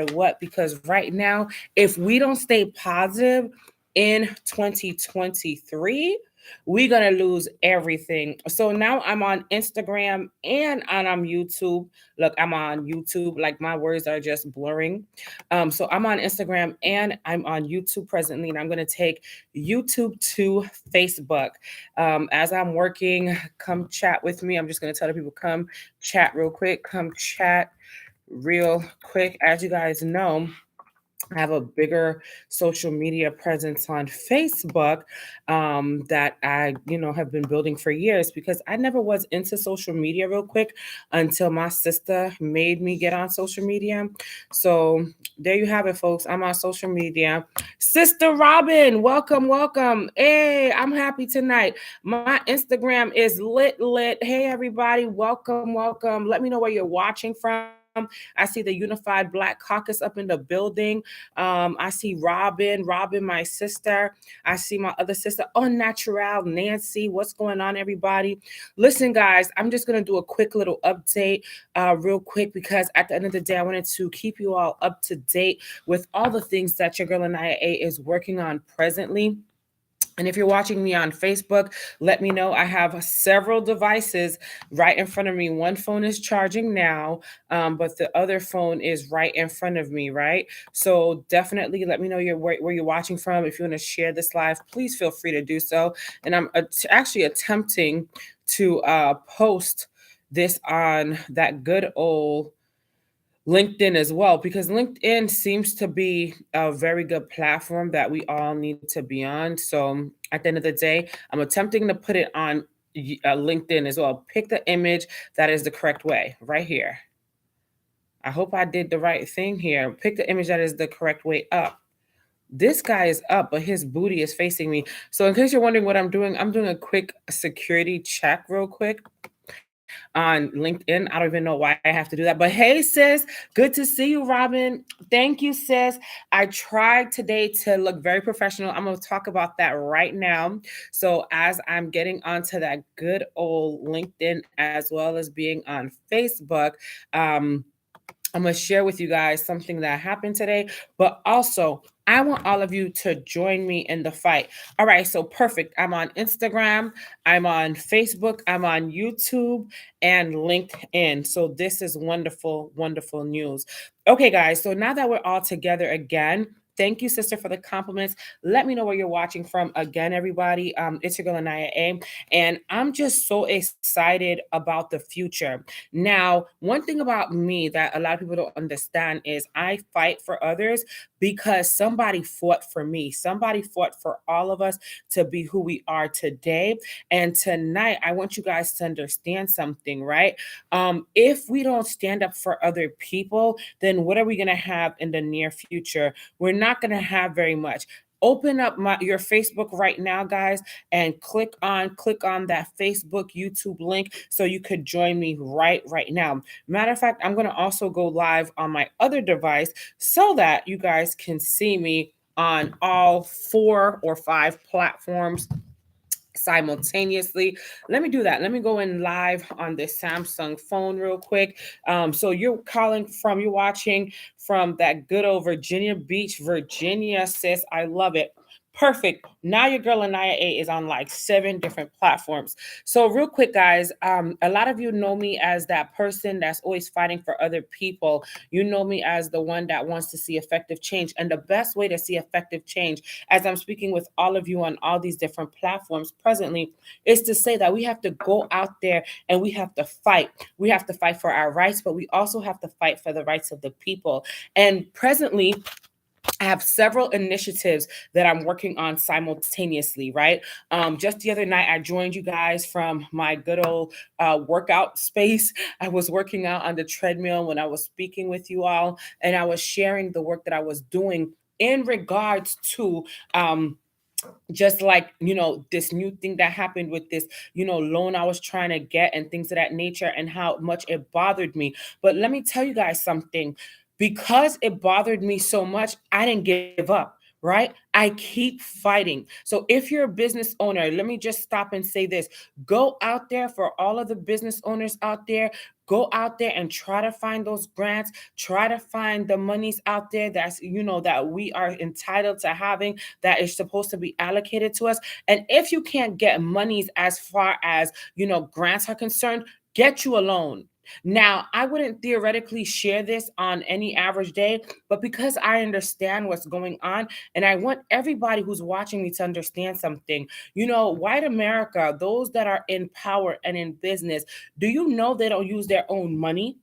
what, because right now, if we don't stay positive in 2023, we're gonna lose everything. So now I'm on Instagram and I'm YouTube. Look, I'm on YouTube. Like my words are just blurring. So I'm on Instagram and I'm on YouTube presently, and I'm gonna take YouTube to Facebook. As I'm working, come chat with me. I'm just gonna tell the people, come chat real quick. Come chat real quick. As you guys know, I have a bigger social media presence on Facebook that I, have been building for years, because I never was into social media real quick until my sister made me get on social media. So there you have it, folks. I'm on social media. Sister Robin, welcome, welcome. Hey, I'm happy tonight. My Instagram is lit, lit. Hey, everybody, welcome, welcome. Let me know where you're watching from. I see the Unified Black Caucus up in the building. I see Robin, my sister. I see my other sister, Unnatural Nancy. What's going on, everybody? Listen, guys, I'm just gonna do a quick little update, real quick, because at the end of the day, I wanted to keep you all up to date with all the things that your girl AniYa is working on presently. And if you're watching me on Facebook, let me know. I have several devices right in front of me. One phone is charging now, but the other phone is right in front of me, right? So definitely let me know where you're watching from. If you want to share this live, please feel free to do so. And I'm actually attempting to post this on that good old LinkedIn as well, because LinkedIn seems to be a very good platform that we all need to be on. So at the end of the day, I'm attempting to put it on LinkedIn as well. Pick the image that is the correct way right here. I hope I did the right thing here. Pick the image that is the correct way up. This guy is up, but his booty is facing me. So in case you're wondering what I'm doing a quick security check real quick on LinkedIn. I don't even know why I have to do that. But hey, sis, good to see you, Robin. Thank you, sis. I tried today to look very professional. I'm going to talk about that right now. So as I'm getting onto that good old LinkedIn, as well as being on Facebook, um, I'm going to share with you guys something that happened today, but also I want all of you to join me in the fight. All right, so perfect. I'm on Instagram, I'm on Facebook, I'm on YouTube, and LinkedIn. So this is wonderful, wonderful news. Okay, guys, so now that we're all together again, thank you, sister, for the compliments. Let me know where you're watching from again, everybody. It's your girl AniYa, and I'm just so excited about the future. Now, one thing about me that a lot of people don't understand is I fight for others because somebody fought for me. Somebody fought for all of us to be who we are today. And tonight, I want you guys to understand something, right? If we don't stand up for other people, then what are we going to have in the near future? We're not going to have very much. Open up your Facebook right now, guys, and click on that Facebook YouTube link so you could join me right now. Matter of fact, I'm going to also go live on my other device so that you guys can see me on all 4 or 5 platforms simultaneously. Let me do that. Let me go in live on this Samsung phone real quick. So you're watching from that good old Virginia Beach, Virginia, sis. I love it. Perfect. Now your girl AniYa is on like 7 different platforms. So real quick, guys, a lot of you know me as that person that's always fighting for other people. You know me as the one that wants to see effective change. And the best way to see effective change, as I'm speaking with all of you on all these different platforms presently, is to say that we have to go out there and we have to fight. We have to fight for our rights, but we also have to fight for the rights of the people. And presently, I have several initiatives that I'm working on simultaneously, right? Just the other night, I joined you guys from my good old workout space. I was working out on the treadmill when I was speaking with you all, and I was sharing the work that I was doing in regards to just like this new thing that happened with this loan I was trying to get and things of that nature, and how much it bothered me. But let me tell you guys something. Because it bothered me so much, I didn't give up, right? I keep fighting. So if you're a business owner, let me just stop and say this. Go out there, for all of the business owners out there, go out there and try to find those grants, try to find the monies out there that's, that we are entitled to having, that is supposed to be allocated to us. And if you can't get monies as far as, grants are concerned, get you a loan. Now, I wouldn't theoretically share this on any average day, but because I understand what's going on, and I want everybody who's watching me to understand something. White America, those that are in power and in business, do you know they don't use their own money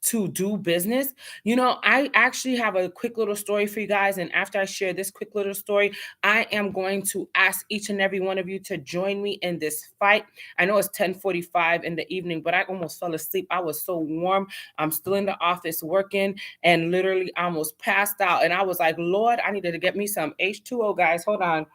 to do business? I actually have a quick little story for you guys. And after I share this quick little story, I am going to ask each and every one of you to join me in this fight. I know it's 10:45 in the evening, but I almost fell asleep. I was so warm. I'm still in the office working and literally almost passed out. And I was like, Lord, I needed to get me some H2O, guys. Hold on.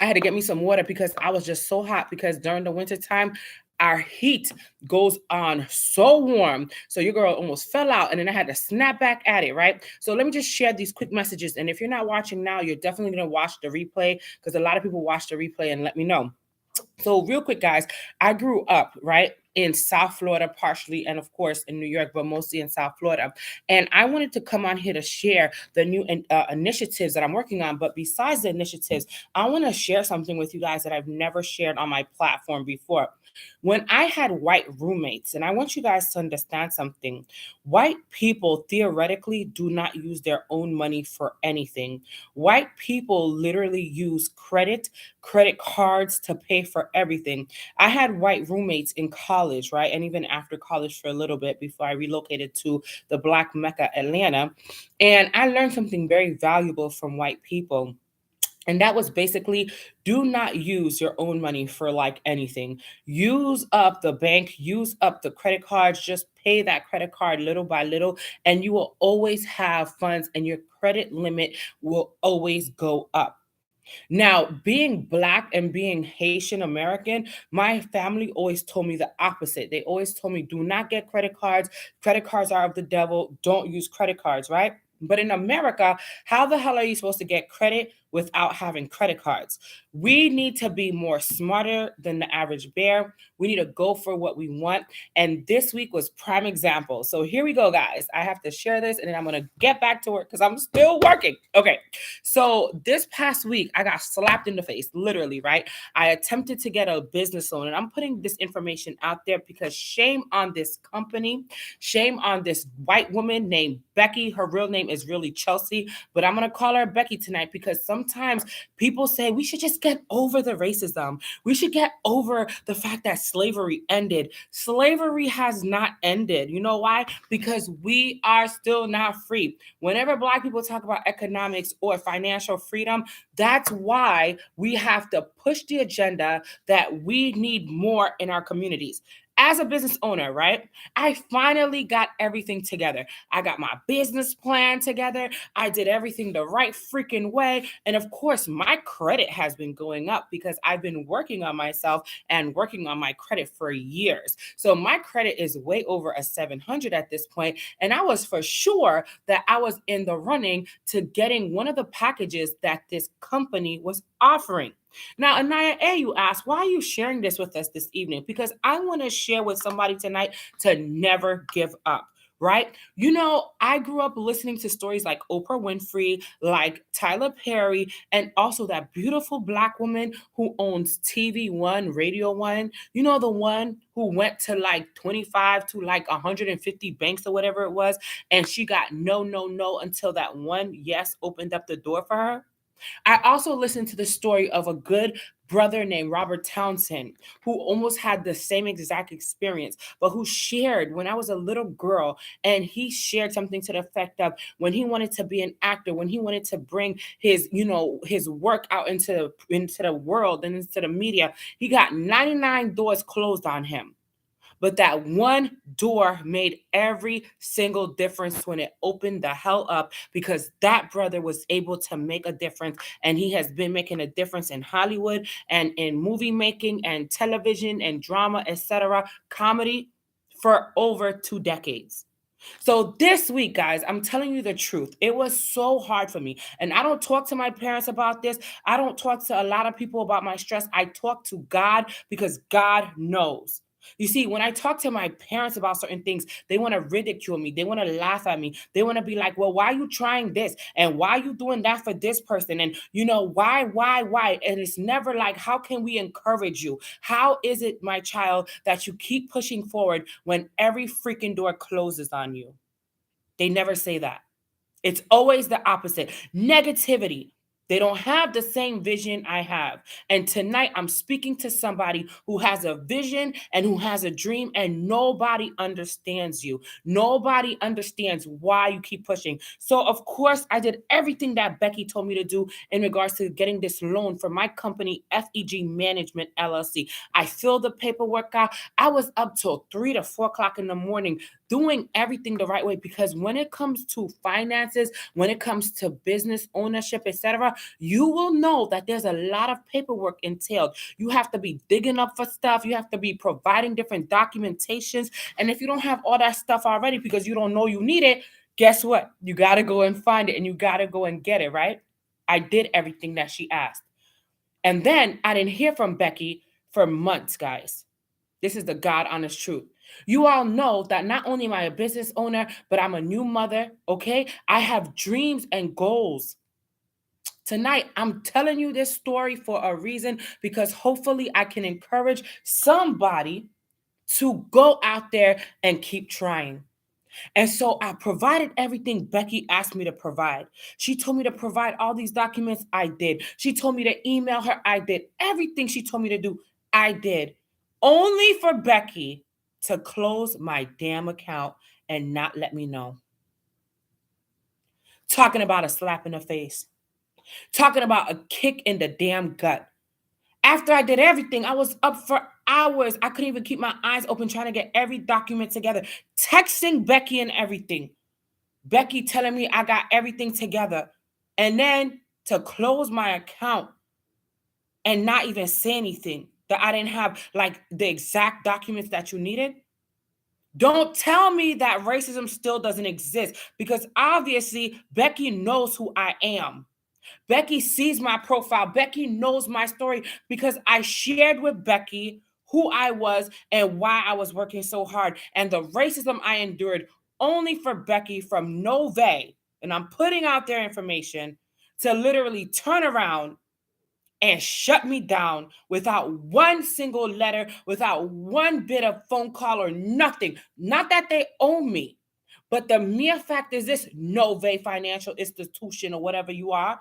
I had to get me some water because I was just so hot, because during the winter time, our heat goes on so warm. So your girl almost fell out, and then I had to snap back at it, right? So let me just share these quick messages. And if you're not watching now, you're definitely going to watch the replay, because a lot of people watch the replay and let me know. So real quick, guys, I grew up, right, in South Florida partially, and of course in New York, but mostly in South Florida. And I wanted to come on here to share the new initiatives that I'm working on. But besides the initiatives, I want to share something with you guys that I've never shared on my platform before. When I had white roommates, and I want you guys to understand something, white people theoretically do not use their own money for anything. White people literally use credit cards to pay for everything. I had white roommates in college, right? And even after college for a little bit before I relocated to the Black Mecca, Atlanta. And I learned something very valuable from white people. And that was basically, do not use your own money for like anything. Use up the bank, use up the credit cards, just pay that credit card little by little, and you will always have funds, and your credit limit will always go up. Now, being Black and being Haitian American, my family always told me the opposite. They always told me, do not get credit cards. Credit cards are of the devil. Don't use credit cards, right? But in America, how the hell are you supposed to get credit without having credit cards? We need to be more smarter than the average bear. We need to go for what we want. And this week was prime example. So here we go, guys. I have to share this, and then I'm going to get back to work because I'm still working. Okay. So this past week, I got slapped in the face, literally, right? I attempted to get a business loan, and I'm putting this information out there because shame on this company, shame on this white woman named Becky. Her real name is really Chelsea, but I'm going to call her Becky tonight because sometimes people say we should just get over the racism. We should get over the fact that slavery ended. Slavery has not ended. You know why? Because we are still not free. Whenever Black people talk about economics or financial freedom, that's why we have to push the agenda that we need more in our communities. As a business owner, right? I finally got everything together. I got my business plan together. I did everything the right freaking way. And of course, my credit has been going up because I've been working on myself and working on my credit for years. So my credit is way over a 700 at this point. And I was for sure that I was in the running to getting one of the packages that this company was offering. Now, AniYa A, you ask, why are you sharing this with us this evening? Because I want to share with somebody tonight to never give up. Right? I grew up listening to stories like Oprah Winfrey, like Tyler Perry, and also that beautiful Black woman who owns TV One, Radio One. The one who went to like 25 to like 150 banks or whatever it was. And she got no, no, no until that one yes opened up the door for her. I also listened to the story of a good brother named Robert Townsend, who almost had the same exact experience, but who shared when I was a little girl, and he shared something to the effect of when he wanted to be an actor, when he wanted to bring his work out into the world and into the media, he got 99 doors closed on him. But that one door made every single difference when it opened the hell up, because that brother was able to make a difference. And he has been making a difference in Hollywood and in movie making and television and drama, etc., comedy for over 2 decades. So this week, guys, I'm telling you the truth. It was so hard for me. And I don't talk to my parents about this. I don't talk to a lot of people about my stress. I talk to God because God knows. You see, when I talk to my parents about certain things, they want to ridicule me. They want to laugh at me. They want to be like, well, why are you trying this? And why are you doing that for this person? And, why? And it's never like, how can we encourage you? How is it, my child, that you keep pushing forward when every freaking door closes on you? They never say that. It's always the opposite. Negativity. They don't have the same vision I have. And tonight I'm speaking to somebody who has a vision and who has a dream, and nobody understands you. Nobody understands why you keep pushing. So, of course, I did everything that Becky told me to do in regards to getting this loan for my company, FEG Management LLC. I filled the paperwork out. I was up till 3 to 4 o'clock in the morning doing everything the right way, because when it comes to finances, when it comes to business ownership, etc., you will know that there's a lot of paperwork entailed. You have to be digging up for stuff. You have to be providing different documentations. And if you don't have all that stuff already because you don't know you need it, guess what? You got to go and find it, and you got to go and get it, right? I did everything that she asked. And then I didn't hear from Becky for months, guys. This is the God honest truth. You all know that not only am I a business owner, but I'm a new mother, okay? I have dreams and goals. Tonight, I'm telling you this story for a reason, because hopefully I can encourage somebody to go out there and keep trying. And so I provided everything Becky asked me to provide. She told me to provide all these documents. I did. She told me to email her. I did. Everything she told me to do, I did. Only for Becky to close my damn account and not let me know. Talking about a slap in the face. Talking about a kick in the damn gut. After I did everything, I was up for hours. I couldn't even keep my eyes open trying to get every document together. Texting Becky and everything. Becky telling me I got everything together. And then to close my account and not even say anything, that I didn't have like the exact documents that you needed. Don't tell me that racism still doesn't exist, because obviously Becky knows who I am. Becky sees my profile. Becky knows my story, because I shared with Becky who I was and why I was working so hard and the racism I endured, only for Becky from Nove, and I'm putting out their information, to literally turn around and shut me down without one single letter, without one bit of phone call or nothing. Not that they owe me, but the mere fact is this: Nove Financial Institution, or whatever you are,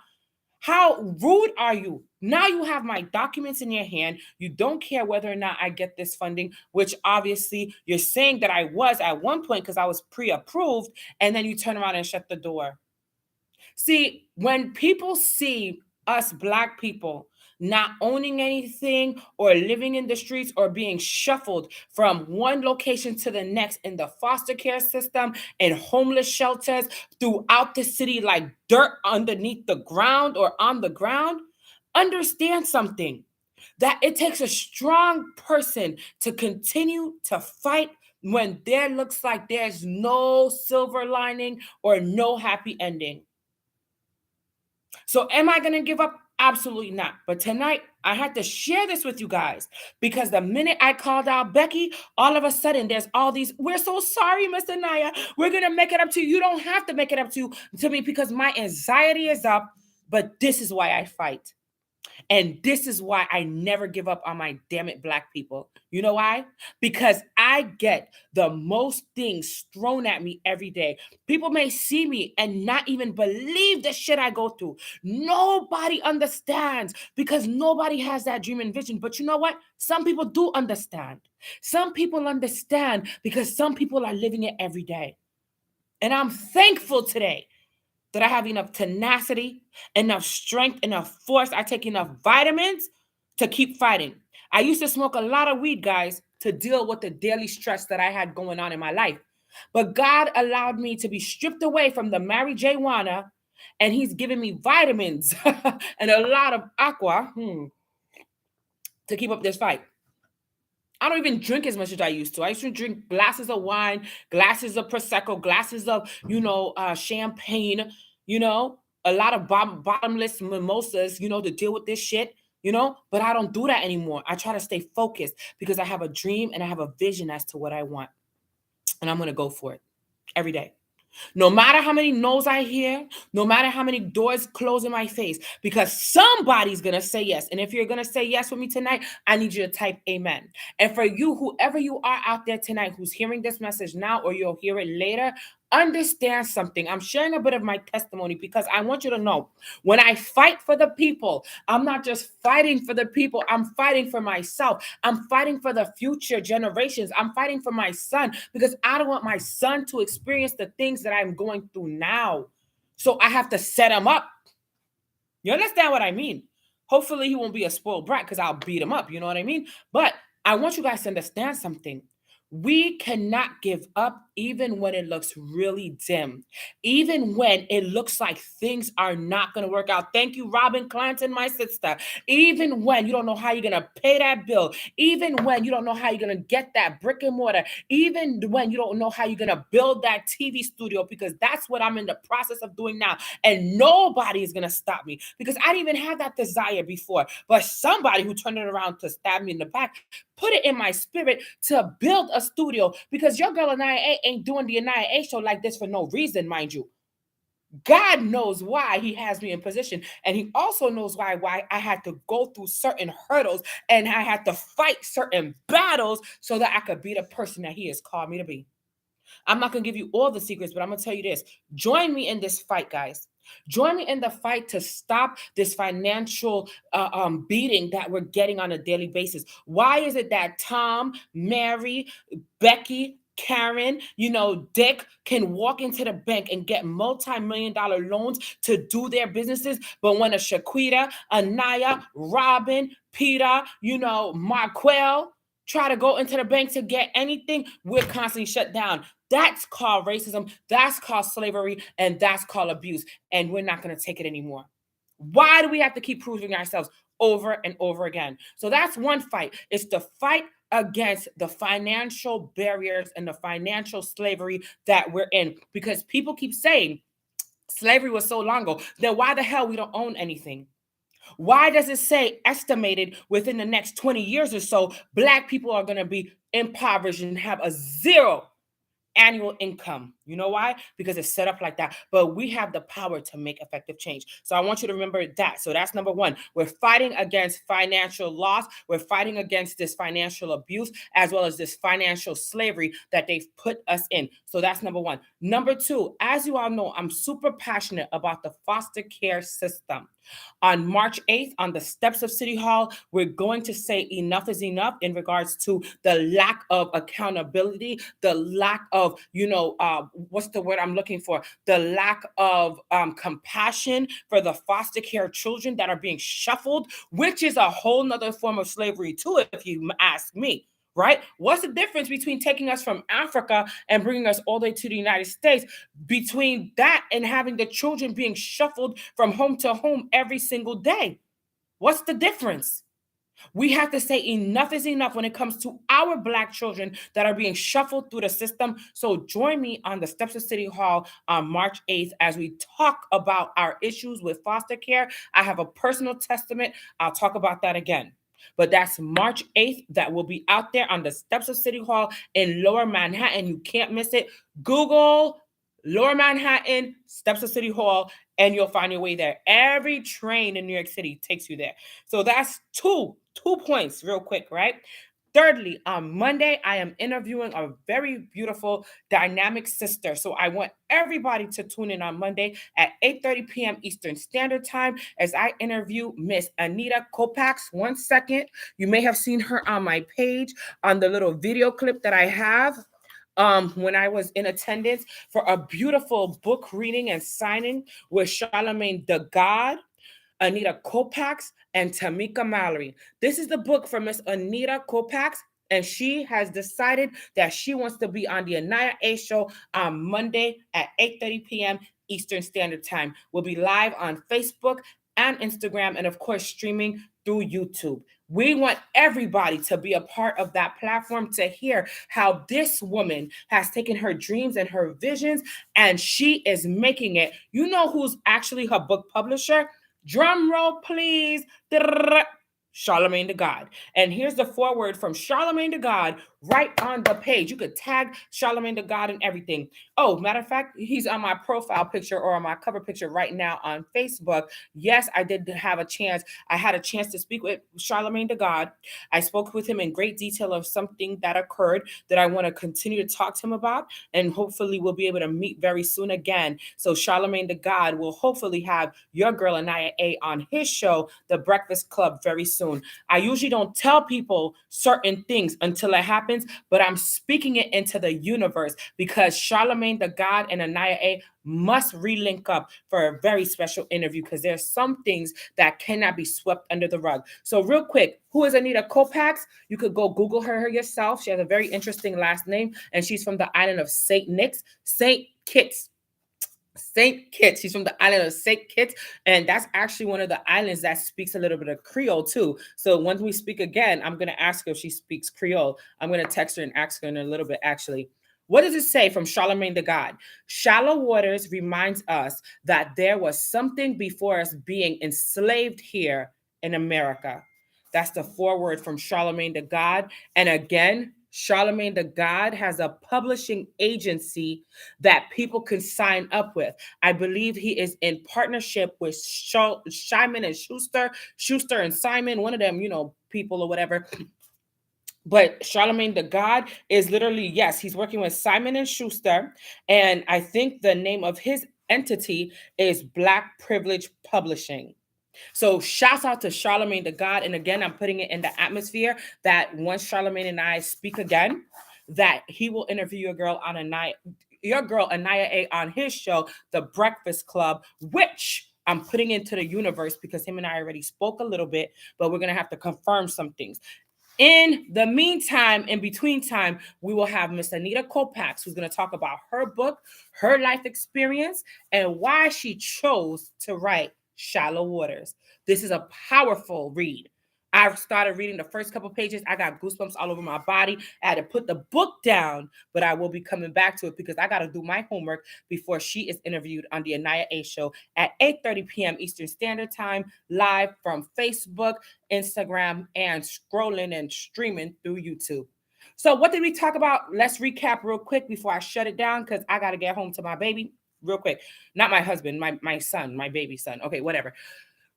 how rude are you? Now you have my documents in your hand. You don't care whether or not I get this funding, which obviously you're saying that I was at one point because I was pre-approved, and then you turn around and shut the door. See, when people see us Black people not owning anything or living in the streets or being shuffled from one location to the next in the foster care system and homeless shelters throughout the city like dirt underneath the ground or on the ground, understand something: that it takes a strong person to continue to fight when there looks like there's no silver lining or no happy ending. So am I going to give up? Absolutely not. But tonight, I had to share this with you guys, because the minute I called out Becky, all of a sudden there's all these, we're so sorry, Mr. Naya. We're going to make it up to you. You don't have to make it up to me, because my anxiety is up. But this is why I fight. And this is why I never give up on my damn it Black people. You know why? Because I get the most things thrown at me every day. People may see me and not even believe the shit I go through. Nobody understands, because nobody has that dream and vision. But you know what? Some people do understand. Some people understand because some people are living it every day. And I'm thankful today that I have enough tenacity, enough strength, enough force. I take enough vitamins to keep fighting. I used to smoke a lot of weed, guys, to deal with the daily stress that I had going on in my life. But God allowed me to be stripped away from the Mary J. Wana, and He's given me vitamins and a lot of aqua to keep up this fight. I don't even drink as much as I used to. I used to drink glasses of wine, glasses of prosecco, glasses of champagne. A lot of bottomless mimosas. To deal with this shit. But I don't do that anymore. I try to stay focused because I have a dream and I have a vision as to what I want, and I'm gonna go for it every day. No matter how many no's I hear, no matter how many doors close in my face, because somebody's going to say yes. And if you're going to say yes with me tonight, I need you to type amen. And for you, whoever you are out there tonight who's hearing this message now or you'll hear it later, understand something. I'm sharing a bit of my testimony because I want you to know when I fight for the people, I'm not just fighting for the people, I'm fighting for myself. I'm fighting for the future generations. I'm fighting for my son because I don't want my son to experience the things that I'm going through now. So I have to set him up. You understand what I mean? Hopefully he won't be a spoiled brat because I'll beat him up. You know what I mean? But I want you guys to understand something. We cannot give up even when it looks really dim, even when it looks like things are not going to work out. Thank you, Robin Clanton, my sister. Even when you don't know how you're going to pay that bill, even when you don't know how you're going to get that brick and mortar, even when you don't know how you're going to build that TV studio, because that's what I'm in the process of doing now. And nobody is going to stop me because I didn't even have that desire before. But somebody who turned it around to stab me in the back put it in my spirit to build a studio, because your girl AniYa ain't doing the AniYa show like this for no reason, mind you. God knows why he has me in position, and he also knows why I had to go through certain hurdles and I had to fight certain battles so that I could be the person that he has called me to be. I'm not going to give you all the secrets, but I'm going to tell you this. Join me in this fight, guys. Join me in the fight to stop this financial beating that we're getting on a daily basis. Why is it that Tom, Mary, Becky, Karen, Dick can walk into the bank and get multi-million-dollar loans to do their businesses, but when a Shaquita, AniYa, Robin, Peter, Marquel try to go into the bank to get anything, we're constantly shut down. That's called racism, that's called slavery, and that's called abuse. And we're not going to take it anymore. Why do we have to keep proving ourselves over and over again? So that's one fight. It's the fight against the financial barriers and the financial slavery that we're in. Because people keep saying slavery was so long ago. Then why the hell we don't own anything? Why does it say estimated within the next 20 years or so, Black people are going to be impoverished and have a zero annual income? You know why? Because it's set up like that. But we have the power to make effective change. So I want you to remember that. So that's number one. We're fighting against financial loss. We're fighting against this financial abuse, as well as this financial slavery that they've put us in. So that's number one. Number two, as you all know, I'm super passionate about the foster care system. On March 8th, on the steps of City Hall, we're going to say enough is enough in regards to the lack of accountability, the lack of, what's the word I'm looking for? The lack of compassion for the foster care children that are being shuffled, which is a whole nother form of slavery too, if you ask me. Right? What's the difference between taking us from Africa and bringing us all the way to the United States, between that and having the children being shuffled from home to home every single day? What's the difference? We have to say enough is enough when it comes to our Black children that are being shuffled through the system. So join me on the steps of City Hall on March 8th as we talk about our issues with foster care. I have a personal testament. I'll talk about that again. But that's March 8th. That will be out there on the steps of City Hall in Lower Manhattan. You can't miss it. Google Lower Manhattan, steps of City Hall, and you'll find your way there. Every train in New York City takes you there. So that's two points real quick, right? Thirdly, on Monday, I am interviewing a very beautiful, dynamic sister. So I want everybody to tune in on Monday at 8:30 p.m. Eastern Standard Time as I interview Miss Anita Kopax. 1 second. You may have seen her on my page on the little video clip that I have when I was in attendance for a beautiful book reading and signing with Charlemagne the God, Anita Kopax, and Tamika Mallory. This is the book from Miss Anita Kopax, and she has decided that she wants to be on the AniYa show on Monday at 8:30 p.m. Eastern Standard Time. We'll be live on Facebook and Instagram, and of course, streaming through YouTube. We want everybody to be a part of that platform to hear how this woman has taken her dreams and her visions and she is making it. You know who's actually her book publisher? Drum roll, please. Charlemagne the God. And here's the foreword from Charlemagne the God right on the page. You could tag Charlemagne the God and everything. Oh, matter of fact, he's on my profile picture or on my cover picture right now on Facebook. Yes, I did have a chance. I had a chance to speak with Charlemagne the God. I spoke with him in great detail of something that occurred that I want to continue to talk to him about. And hopefully we'll be able to meet very soon again. So Charlemagne the God will hopefully have your girl AniYa A on his show, The Breakfast Club, very soon. I usually don't tell people certain things until it happens, but I'm speaking it into the universe because Charlemagne the God and AniYa A must relink up for a very special interview because there's some things that cannot be swept under the rug. So real quick, who is Anita Kopax? You could go Google her yourself. She has a very interesting last name, and she's from the island of St. Kitts. St. Kitts. She's from the island of St. Kitts, and that's actually one of the islands that speaks a little bit of Creole too. So once we speak again, I'm going to ask her if she speaks Creole. I'm going to text her and ask her in a little bit, actually. What does it say from Charlemagne the God? Shallow waters reminds us that there was something before us being enslaved here in America. That's the foreword from Charlemagne the God. And again, Charlemagne the God has a publishing agency that people can sign up with. I believe he is in partnership with Simon and Schuster and Simon, one of them, people or whatever. But Charlemagne the God is literally, yes, he's working with Simon and Schuster. And I think the name of his entity is Black Privilege Publishing. So shouts out to Charlemagne the God. And again, I'm putting it in the atmosphere that once Charlemagne and I speak again, that he will interview your girl AniYa A on his show, The Breakfast Club, which I'm putting into the universe because him and I already spoke a little bit, but we're going to have to confirm some things. In the meantime, in between time, we will have Miss Anita Kopax, who's going to talk about her book, her life experience, and why she chose to write Shallow Waters. This is a powerful read. I started reading the first couple pages. I got goosebumps all over my body. I had to put the book down, but I will be coming back to it because I got to do my homework before she is interviewed on the AniYa A show at 8:30 p.m. Eastern Standard Time, live from Facebook, Instagram, and scrolling and streaming through YouTube. So what did we talk about? Let's recap real quick before I shut it down because I got to get home to my baby real quick. Not my husband, my son, my baby son. Okay, whatever.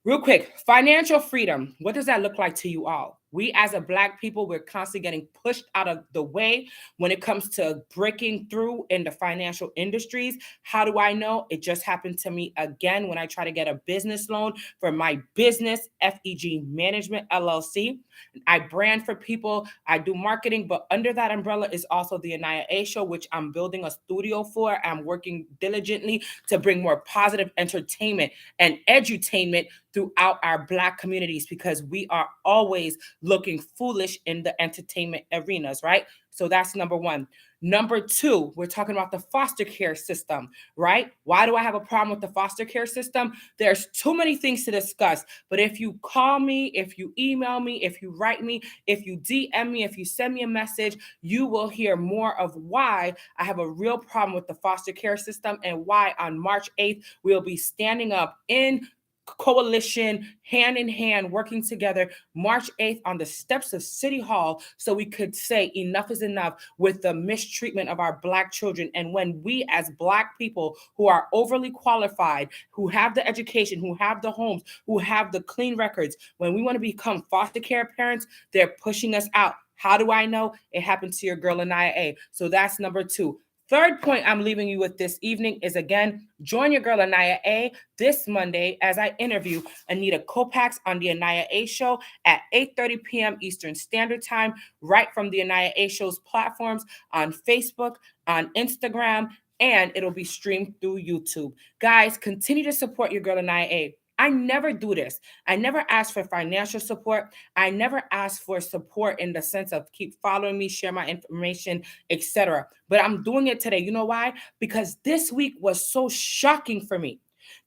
Real quick, financial freedom. What does that look like to you all? We as a Black people, we're constantly getting pushed out of the way when it comes to breaking through in the financial industries. How do I know? It just happened to me again when I try to get a business loan for my business, FEG Management LLC. I brand for people, I do marketing, but under that umbrella is also the AniYa A show, which I'm building a studio for. I'm working diligently to bring more positive entertainment and edutainment throughout our Black communities because we are always looking foolish in the entertainment arenas, right? So that's number one. Number two, we're talking about the foster care system, right? Why do I have a problem with the foster care system? There's too many things to discuss. But if you call me, if you email me, if you write me, if you DM me, if you send me a message, you will hear more of why I have a real problem with the foster care system and why on March 8th, we'll be standing up in coalition, hand in hand, working together March 8th on the steps of City Hall so we could say enough is enough with the mistreatment of our Black children. And when we as Black people who are overly qualified, who have the education, who have the homes, who have the clean records, when we want to become foster care parents, they're pushing us out. How do I know? It happened to your girl AniYa A. So that's number two. Third point I'm leaving you with this evening is, again, join your girl AniYa A this Monday as I interview Anita Kopax on the AniYa A show at 8:30 p.m. Eastern Standard Time, right from the AniYa A show's platforms on Facebook, on Instagram, and it'll be streamed through YouTube. Guys, continue to support your girl AniYa A. I never do this. I never ask for financial support. I never ask for support in the sense of keep following me, share my information, etc. But I'm doing it today. You know why? Because this week was so shocking for me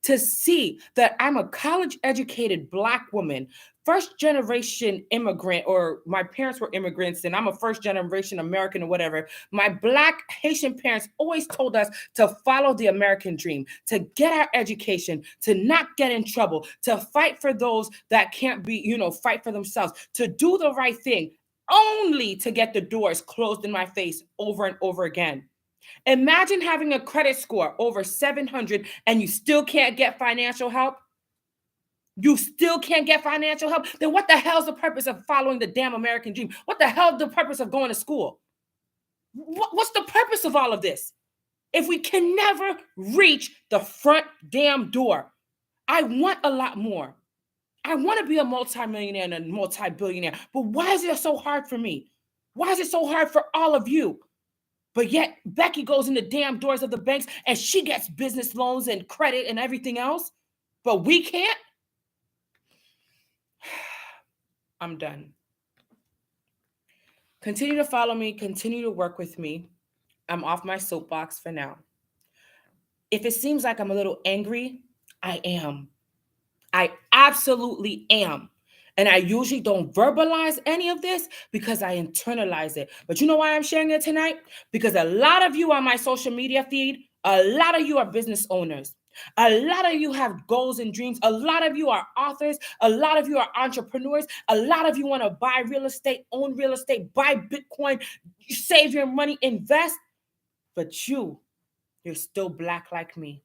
to see that I'm a college educated Black woman first generation immigrant, or my parents were immigrants and I'm a first generation American or whatever. My Black Haitian parents always told us to follow the American dream, to get our education, to not get in trouble, to fight for those that can't be, fight for themselves, to do the right thing, only to get the doors closed in my face over and over again. Imagine having a credit score over 700 and you still can't get financial help. You still can't get financial help. Then what the hell's the purpose of following the damn American dream? What the hell is the purpose of going to school? What's the purpose of all of this? If we can never reach the front damn door, I want a lot more. I want to be a multimillionaire and a multi-billionaire, but why is it so hard for me? Why is it so hard for all of you? But yet Becky goes in the damn doors of the banks and she gets business loans and credit and everything else, but we can't? I'm done. Continue to follow me. Continue to work with me. I'm off my soapbox for now. If it seems like I'm a little angry, I am. I absolutely am. And I usually don't verbalize any of this because I internalize it. But you know why I'm sharing it tonight? Because a lot of you on my social media feed, a lot of you are business owners. A lot of you have goals and dreams. A lot of you are authors. A lot of you are entrepreneurs. A lot of you want to buy real estate, own real estate, buy Bitcoin, save your money, invest. But you're still Black like me.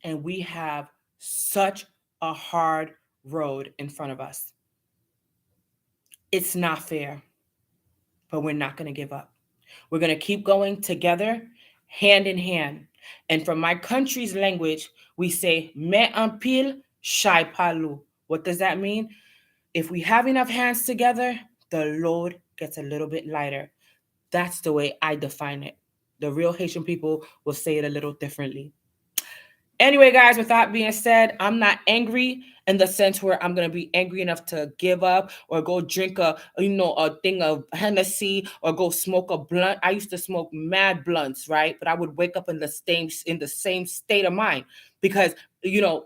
And we have such a hard road in front of us. It's not fair, but we're not going to give up. We're going to keep going together, hand in hand. And from my country's language, we say, "Me en pile, shai palu." What does that mean? If we have enough hands together, the load gets a little bit lighter. That's the way I define it. The real Haitian people will say it a little differently. Anyway, guys, with that being said, I'm not angry in the sense where I'm gonna be angry enough to give up or go drink a thing of Hennessy or go smoke a blunt. I used to smoke mad blunts, right? But I would wake up in the same state of mind because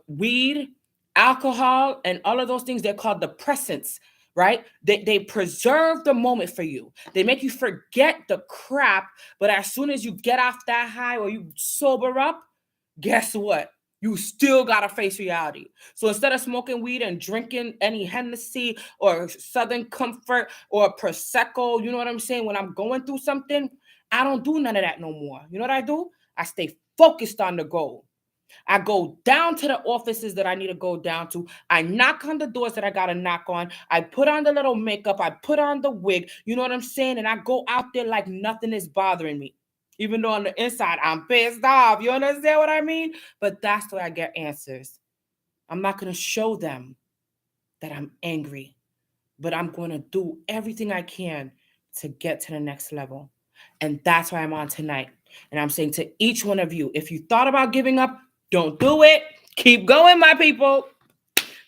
weed, alcohol, and all of those things, they're called depressants, right? They preserve the moment for you. They make you forget the crap, but as soon as you get off that high or you sober up, guess what? You still gotta face reality. So instead of smoking weed and drinking any Hennessy or Southern Comfort or Prosecco, you know what I'm saying? When I'm going through something, I don't do none of that no more. You know what I do? I stay focused on the goal. I go down to the offices that I need to go down to. I knock on the doors that I got to knock on. I put on the little makeup. I put on the wig. You know what I'm saying? And I go out there like nothing is bothering me. Even though on the inside, I'm pissed off. You understand what I mean? But that's where I get answers. I'm not going to show them that I'm angry, but I'm going to do everything I can to get to the next level. And that's why I'm on tonight. And I'm saying to each one of you, if you thought about giving up, don't do it. Keep going, my people.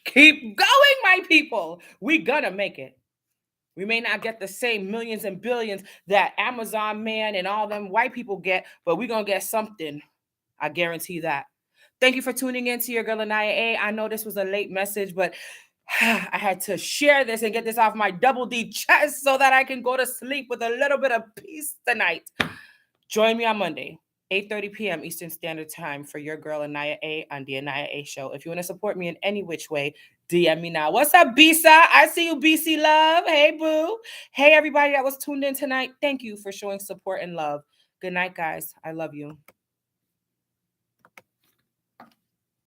Keep going, my people. We're going to make it. We may not get the same millions and billions that Amazon man and all them white people get, but we're going to get something. I guarantee that. Thank you for tuning in to your girl AniYa A. I know this was a late message, but I had to share this and get this off my double D chest so that I can go to sleep with a little bit of peace tonight. Join me on Monday, 8:30 p.m. Eastern Standard Time for your girl AniYa A on the AniYa A Show. If you want to support me in any which way, DM me now. What's up, Bisa? I see you, BC Love. Hey, boo. Hey, everybody that was tuned in tonight. Thank you for showing support and love. Good night, guys. I love you.